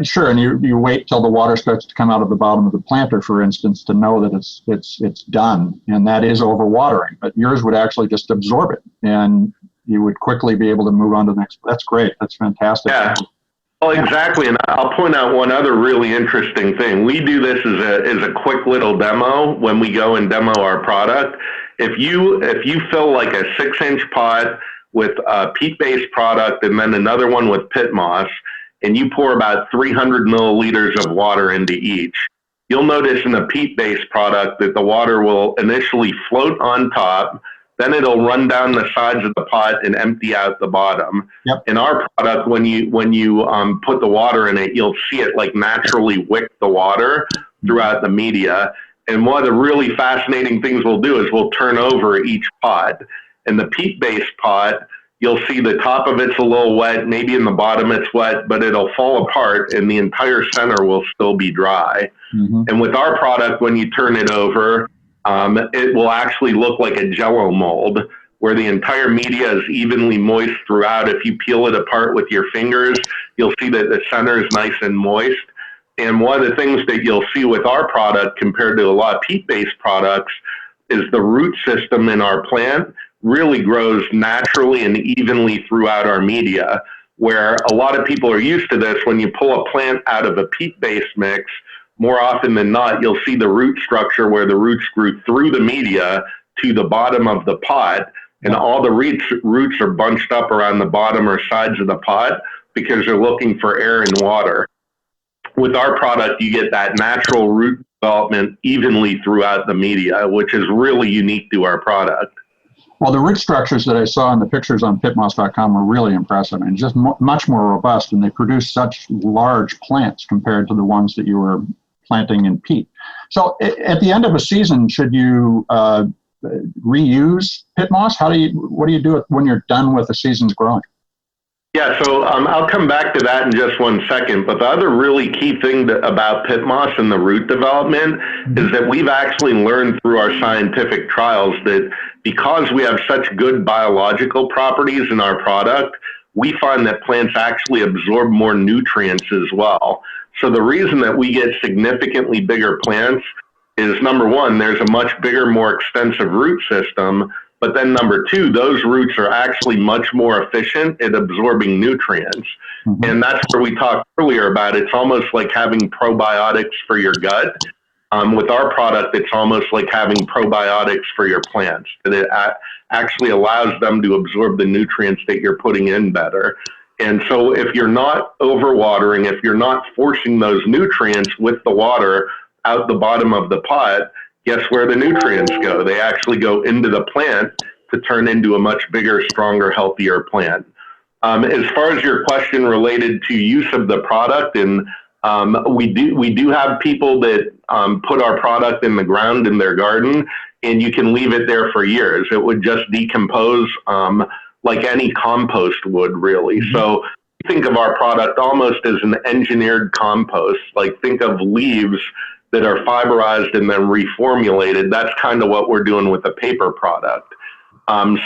Sure, and you wait till the water starts to come out of the bottom of the planter, for instance, to know that it's done, and that is overwatering. But yours would actually just absorb it, and you would quickly be able to move on to the next. That's great. That's fantastic. Yeah. Well, exactly, and I'll point out one other really interesting thing. We do this as a quick little demo when we go and demo our product. If you fill like a 6-inch pot with a peat-based product and then another one with PittMoss, and you pour about 300 milliliters of water into each, you'll notice in a peat-based product that the water will initially float on top, then it'll run down the sides of the pot and empty out the bottom. Yep. In our product, when you put the water in it, you'll see it like naturally wick the water throughout the media. And one of the really fascinating things we'll do is we'll turn over each pot. In the peat-based pot, you'll see the top of it's a little wet, maybe in the bottom it's wet, but it'll fall apart and the entire center will still be dry. Mm-hmm. And with our product, when you turn it over, it will actually look like a Jell-O mold where the entire media is evenly moist throughout. If you peel it apart with your fingers, you'll see that the center is nice and moist. And one of the things that you'll see with our product compared to a lot of peat-based products is the root system in our plant really grows naturally and evenly throughout our media, where a lot of people are used to this. When you pull a plant out of a peat-based mix, more often than not, you'll see the root structure where the roots grew through the media to the bottom of the pot, and all the roots are bunched up around the bottom or sides of the pot because they're looking for air and water. With our product, you get that natural root development evenly throughout the media, which is really unique to our product. Well, the root structures that I saw in the pictures on PittMoss.com were really impressive and just much more robust, and they produce such large plants compared to the ones that you were planting in peat. So at the end of a season, should you reuse PittMoss? What do you do when you're done with the season's growing? Yeah, so I'll come back to that in just one second. But the other really key thing about PittMoss and the root development is that we've actually learned through our scientific trials that because we have such good biological properties in our product, we find that plants actually absorb more nutrients as well. So the reason that we get significantly bigger plants is, number one, there's a much bigger, more extensive root system. But then number two, those roots are actually much more efficient at absorbing nutrients. Mm-hmm. And that's where we talked earlier about it's almost like having probiotics for your gut. With our product, it's almost like having probiotics for your plants. And it actually allows them to absorb the nutrients that you're putting in better. And so if you're not overwatering, if you're not forcing those nutrients with the water out the bottom of the pot, guess where the nutrients go? They actually go into the plant to turn into a much bigger, stronger, healthier plant. As far as your question related to use of the product, and we do have people that put our product in the ground in their garden, and you can leave it there for years. It would just decompose like any compost would, really. Mm-hmm. So think of our product almost as an engineered compost. Like think of leaves that are fiberized and then reformulated. That's kind of what we're doing with the paper product.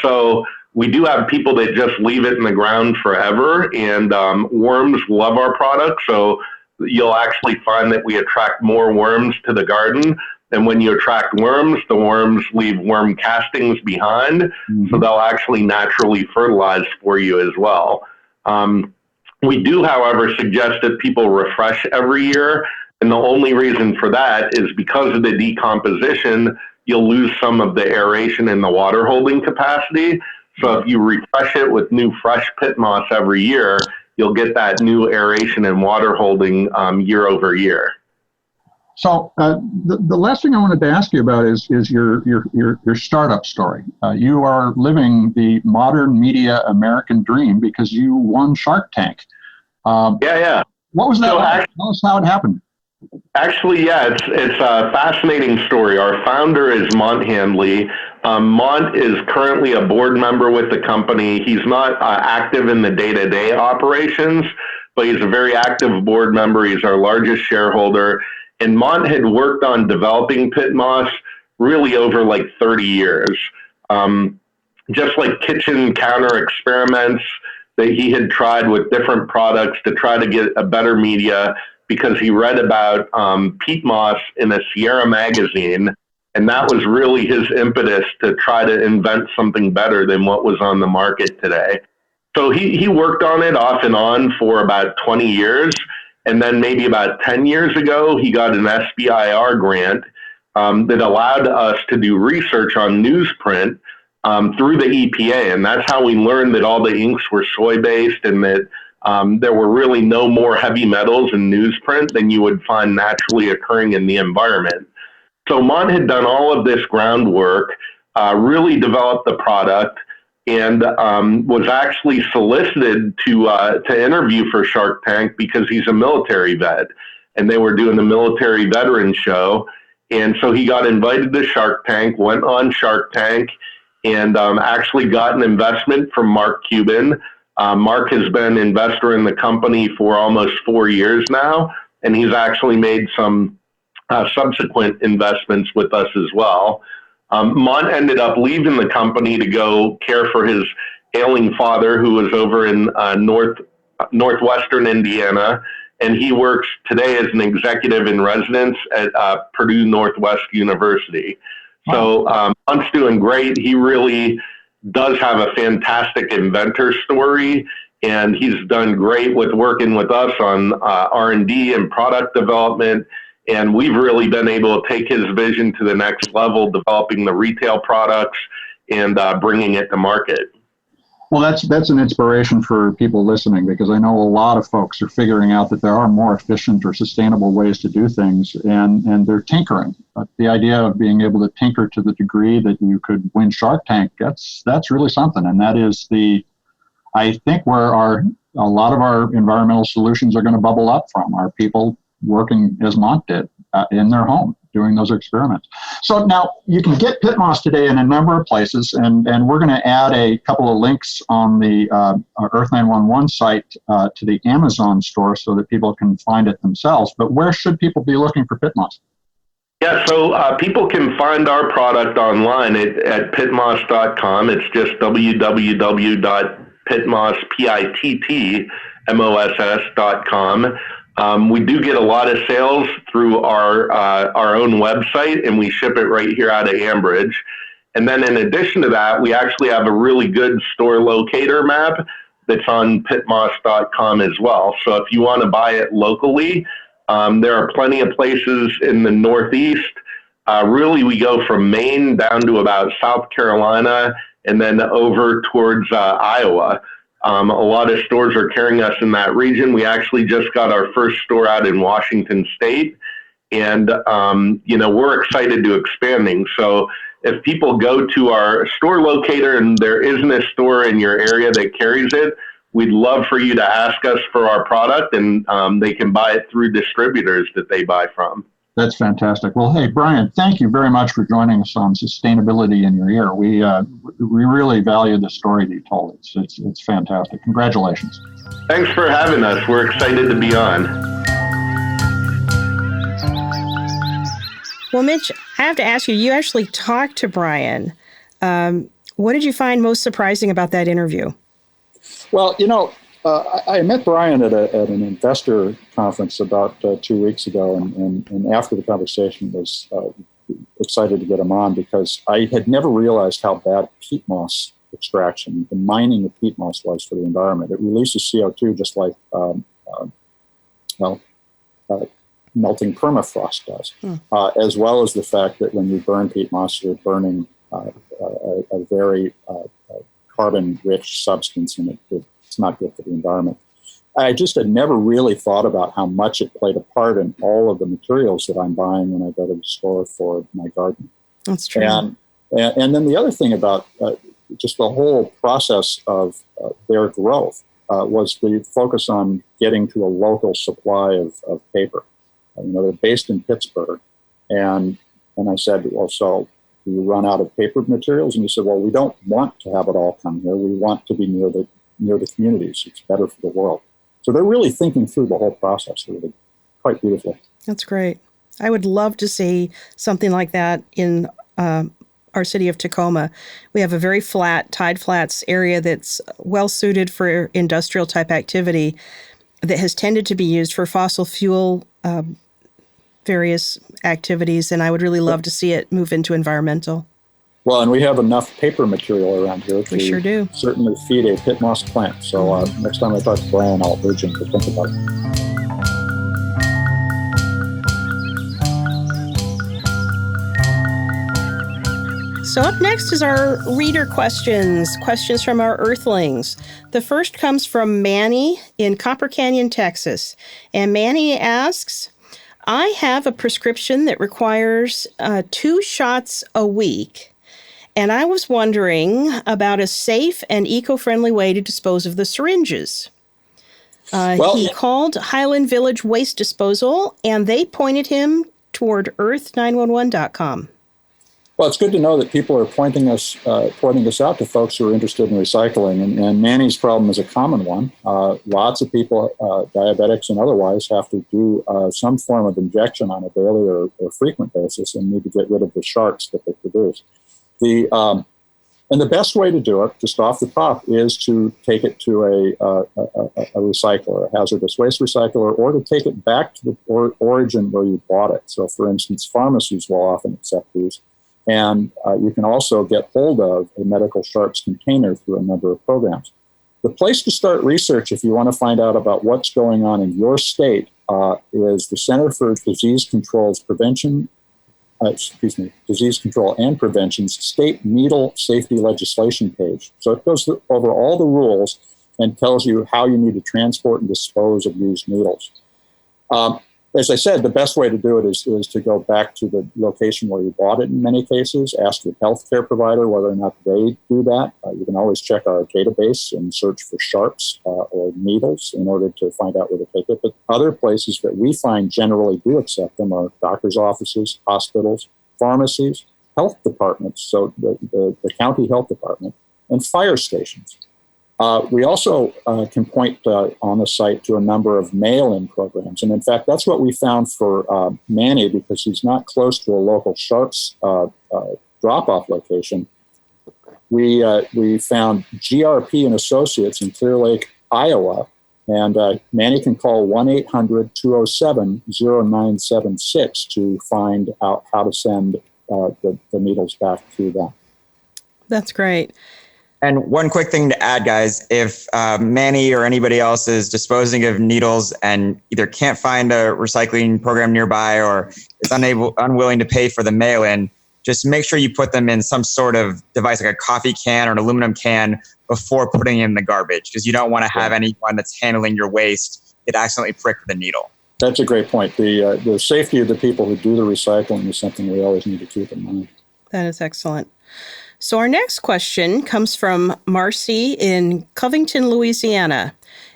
So we do have people that just leave it in the ground forever, and worms love our product. So you'll actually find that we attract more worms to the garden. And when you attract worms, the worms leave worm castings behind. Mm-hmm. So they'll actually naturally fertilize for you as well. We do, however, suggest that people refresh every year. And the only reason for that is because of the decomposition, you'll lose some of the aeration and the water holding capacity. So if you refresh it with new fresh PittMoss every year, you'll get that new aeration and water holding year over year. So the last thing I wanted to ask you about is your startup story. You are living the modern media American dream because you won Shark Tank. Yeah. What was that like? Tell us how it happened. Actually, yeah, it's a fascinating story. Our founder is Mont Handley. Mont is currently a board member with the company. He's not active in the day-to-day operations, but he's a very active board member. He's our largest shareholder. And Mont had worked on developing PittMoss really over like 30 years. Just like kitchen counter experiments that he had tried with different products to try to get a better media, because he read about PittMoss in a Sierra magazine, and that was really his impetus to try to invent something better than what was on the market today. So he worked on it off and on for about 20 years, and then maybe about 10 years ago, he got an SBIR grant that allowed us to do research on newsprint through the EPA, and that's how we learned that all the inks were soy-based and that there were really no more heavy metals in newsprint than you would find naturally occurring in the environment. So Mont had done all of this groundwork, really developed the product, and was actually solicited to interview for Shark Tank because he's a military vet, and they were doing the military veteran show. And so he got invited to Shark Tank, went on Shark Tank, and actually got an investment from Mark Cuban. Mark has been an investor in the company for almost 4 years now, and he's actually made some subsequent investments with us as well. Mont ended up leaving the company to go care for his ailing father, who was over in northwestern Indiana, and he works today as an executive in residence at Purdue Northwest University. So Mont's doing great. He really does have a fantastic inventor story, and he's done great with working with us on R&D and product development. And we've really been able to take his vision to the next level, developing the retail products and bringing it to market. Well, that's an inspiration for people listening, because I know a lot of folks are figuring out that there are more efficient or sustainable ways to do things, and they're tinkering. But the idea of being able to tinker to the degree that you could win Shark Tank, that's really something. And that is I think where a lot of our environmental solutions are going to bubble up from, are people working as Mont did in their home, doing those experiments. So now you can get PittMoss today in a number of places, and we're going to add a couple of links on the Earth911 site to the Amazon store so that people can find it themselves. But where should people be looking for PittMoss? Yeah, so people can find our product online at PittMoss.com. It's just www.pittmoss.com. We do get a lot of sales through our own website, and we ship it right here out of Ambridge. And then in addition to that, we actually have a really good store locator map that's on PittMoss.com as well. So if you want to buy it locally, there are plenty of places in the Northeast. Really, we go from Maine down to about South Carolina and then over towards Iowa. A lot of stores are carrying us in that region. We actually just got our first store out in Washington State, and we're excited to expanding. So if people go to our store locator and there isn't a store in your area that carries it, we'd love for you to ask us for our product, and they can buy it through distributors that they buy from. That's fantastic. Well, hey, Brian, thank you very much for joining us on Sustainability in Your Ear. We really value the story that you told. It's fantastic. Congratulations. Thanks for having us. We're excited to be on. Well, Mitch, I have to ask you, you actually talked to Brian. What did you find most surprising about that interview? Well, I met Brian at an investor conference about 2 weeks ago, and after the conversation was excited to get him on, because I had never realized how bad peat moss extraction, the mining of peat moss, was for the environment. It releases CO2 just like melting permafrost does, as well as the fact that when you burn peat moss, you're burning a very carbon-rich substance, and it's not good for the environment. I just had never really thought about how much it played a part in all of the materials that I'm buying when I go to the store for my garden. That's true. And then the other thing about just the whole process of their growth was the focus on getting to a local supply of paper. They're based in Pittsburgh. And I said, well, so do you run out of paper materials? And he said, well, we don't want to have it all come here. We want to be near the communities. It's better for the world. So they're really thinking through the whole process, really quite beautifully. That's great. I would love to see something like that in our city of Tacoma. We have a very flat, tide flats area that's well suited for industrial type activity that has tended to be used for fossil fuel various activities, and I would really love to see it move into environmental. Well, and we have enough paper material around here to sure do. Certainly feed a PittMoss plant. So next time I talk to Brian, I'll urge him to think about it. So up next is our reader questions from our Earthlings. The first comes from Manny in Copper Canyon, Texas. And Manny asks, I have a prescription that requires 2 shots a week. And I was wondering about a safe and eco-friendly way to dispose of the syringes. He called Highland Village Waste Disposal, and they pointed him toward EARTH911.com. Well, it's good to know that people are pointing us out to folks who are interested in recycling. And Manny's problem is a common one. Lots of people, diabetics and otherwise, have to do some form of injection on a daily or frequent basis and need to get rid of the sharps that they produce. And the best way to do it, just off the top, is to take it to a recycler, a hazardous waste recycler, or to take it back to the origin where you bought it. So, for instance, pharmacies will often accept these. And you can also get hold of a medical sharps container through a number of programs. The place to start research, if you want to find out about what's going on in your state, is the Center for Disease Control and Prevention's state needle safety legislation page. So it goes over all the rules and tells you how you need to transport and dispose of used needles. As I said, the best way to do it is to go back to the location where you bought it in many cases, ask your healthcare provider whether or not they do that. You can always check our database and search for sharps or needles in order to find out where to take it. But other places that we find generally do accept them are doctor's offices, hospitals, pharmacies, health departments, so the county health department, and fire stations. We also can point on the site to a number of mail-in programs. And in fact, that's what we found for Manny, because he's not close to a local sharps drop-off location. We found GRP and Associates in Clear Lake, Iowa, and Manny can call 1-800-207-0976 to find out how to send the needles back to them. That's great. And one quick thing to add, guys, if Manny or anybody else is disposing of needles and either can't find a recycling program nearby or is unwilling to pay for the mail-in, just make sure you put them in some sort of device like a coffee can or an aluminum can before putting in the garbage, because you don't want to have anyone that's handling your waste get accidentally pricked with a needle. That's a great point. The safety of the people who do the recycling is something we always need to keep in mind. That is excellent. So our next question comes from Marcy in Covington, Louisiana.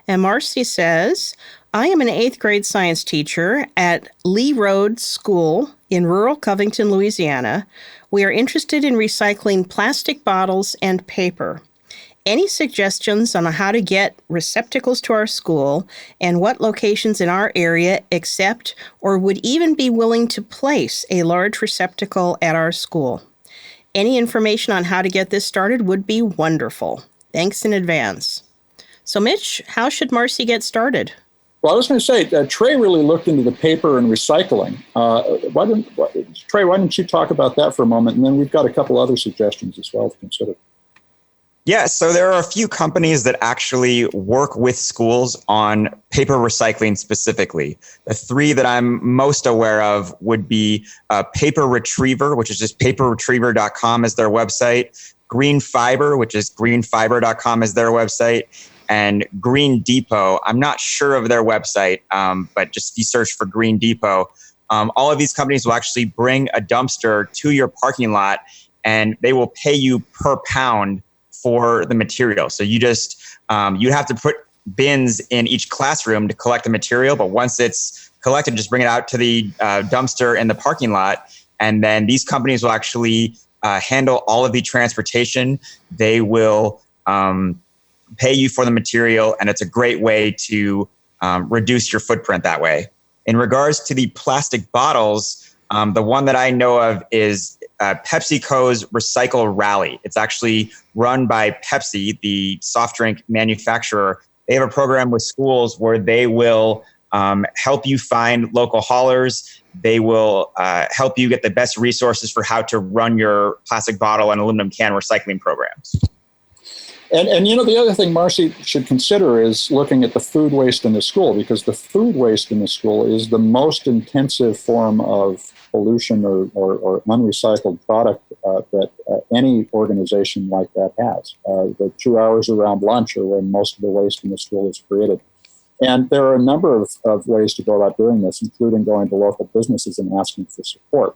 And Marcy says, I am an 8th grade science teacher at Lee Road School in rural Covington, Louisiana. We are interested in recycling plastic bottles and paper. Any suggestions on how to get receptacles to our school and what locations in our area accept or would even be willing to place a large receptacle at our school? Any information on how to get this started would be wonderful. Thanks in advance. So, Mitch, how should Marcy get started? Well, I was going to say, Trey really looked into the paper and recycling. Trey, why don't you talk about that for a moment? And then we've got a couple other suggestions as well to consider. Yeah, so there are a few companies that actually work with schools on paper recycling specifically. The 3 that I'm most aware of would be Paper Retriever, which is just paperretriever.com is their website, Green Fiber, which is greenfiber.com is their website, and Green Depot. I'm not sure of their website, but just if you search for Green Depot, all of these companies will actually bring a dumpster to your parking lot, and they will pay you per pound for the material. So you just, you have to put bins in each classroom to collect the material, but once it's collected, just bring it out to the dumpster in the parking lot. And then these companies will actually handle all of the transportation. They will pay you for the material, and it's a great way to reduce your footprint that way. In regards to the plastic bottles, the one that I know of is PepsiCo's Recycle Rally. It's actually run by Pepsi, the soft drink manufacturer. They have a program with schools where they will help you find local haulers. They will help you get the best resources for how to run your plastic bottle and aluminum can recycling programs. And you know, the other thing Marcy should consider is looking at the food waste in the school, because the food waste in the school is the most intensive form of pollution or unrecycled product that any organization like that has. The 2 hours around lunch are when most of the waste in the school is created. And there are a number of ways to go about doing this, including going to local businesses and asking for support.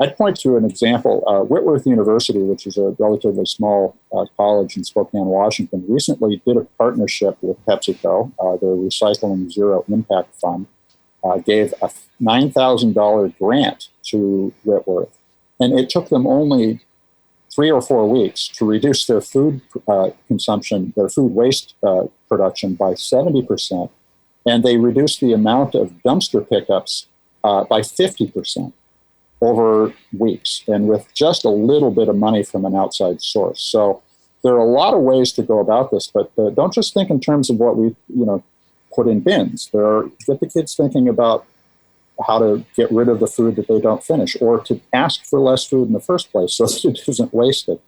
I'd point to an example. Whitworth University, which is a relatively small college in Spokane, Washington, recently did a partnership with PepsiCo. Their Recycling Zero Impact Fund gave a $9,000 grant to Whitworth. And it took them only 3 or 4 weeks to reduce their food consumption, their food waste production by 70%. And they reduced the amount of dumpster pickups by 50%. Over weeks, and with just a little bit of money from an outside source. So there are a lot of ways to go about this, but don't just think in terms of what we, put in bins. Get the kids thinking about how to get rid of the food that they don't finish, or to ask for less food in the first place so that it isn't wasted.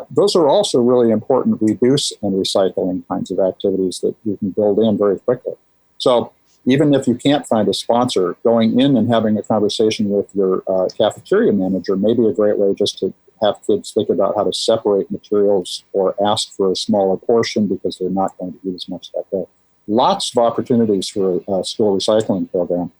Those are also really important reduce and recycling kinds of activities that you can build in very quickly. So even if you can't find a sponsor, going in and having a conversation with your cafeteria manager may be a great way just to have kids think about how to separate materials or ask for a smaller portion because they're not going to eat as much that day. Lots of opportunities for a school recycling program.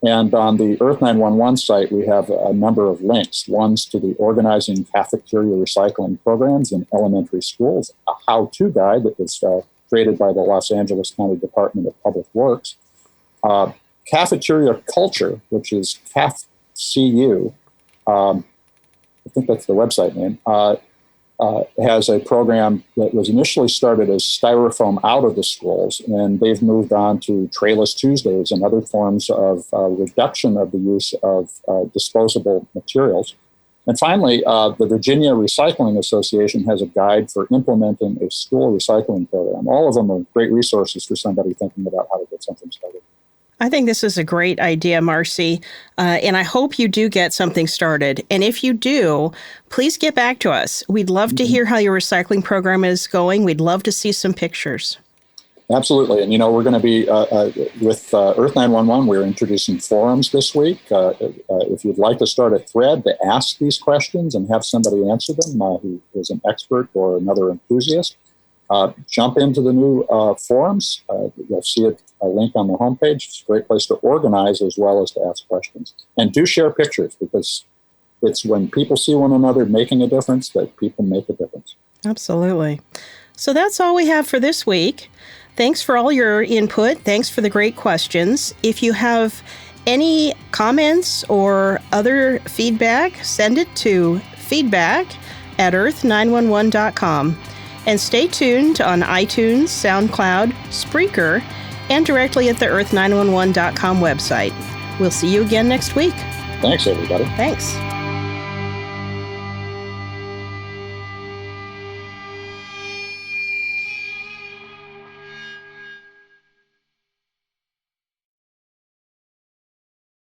And on the Earth911 site, we have a number of links. One's to the Organizing Cafeteria Recycling Programs in Elementary Schools, a how-to guide that was created by the Los Angeles County Department of Public Works. Cafeteria Culture, which is CAFCU, I think that's the website name, has a program that was initially started as styrofoam out of the schools, and they've moved on to Trayless Tuesdays and other forms of reduction of the use of disposable materials. And finally, the Virginia Recycling Association has a guide for implementing a school recycling program. All of them are great resources for somebody thinking about how to get something started. I think this is a great idea, Marcy, and I hope you do get something started. And if you do, please get back to us. We'd love to hear how your recycling program is going. We'd love to see some pictures. Absolutely. And, we're going to be, with Earth911, we're introducing forums this week. If you'd like to start a thread to ask these questions and have somebody answer them who is an expert or another enthusiast, jump into the new forums. You'll see a link on the homepage. It's a great place to organize as well as to ask questions. And do share pictures, because it's when people see one another making a difference that people make a difference. Absolutely. So that's all we have for this week. Thanks for all your input. Thanks for the great questions. If you have any comments or other feedback, send it to feedback@earth911.com. And stay tuned on iTunes, SoundCloud, Spreaker, and directly at the earth911.com website. We'll see you again next week. Thanks, everybody. Thanks.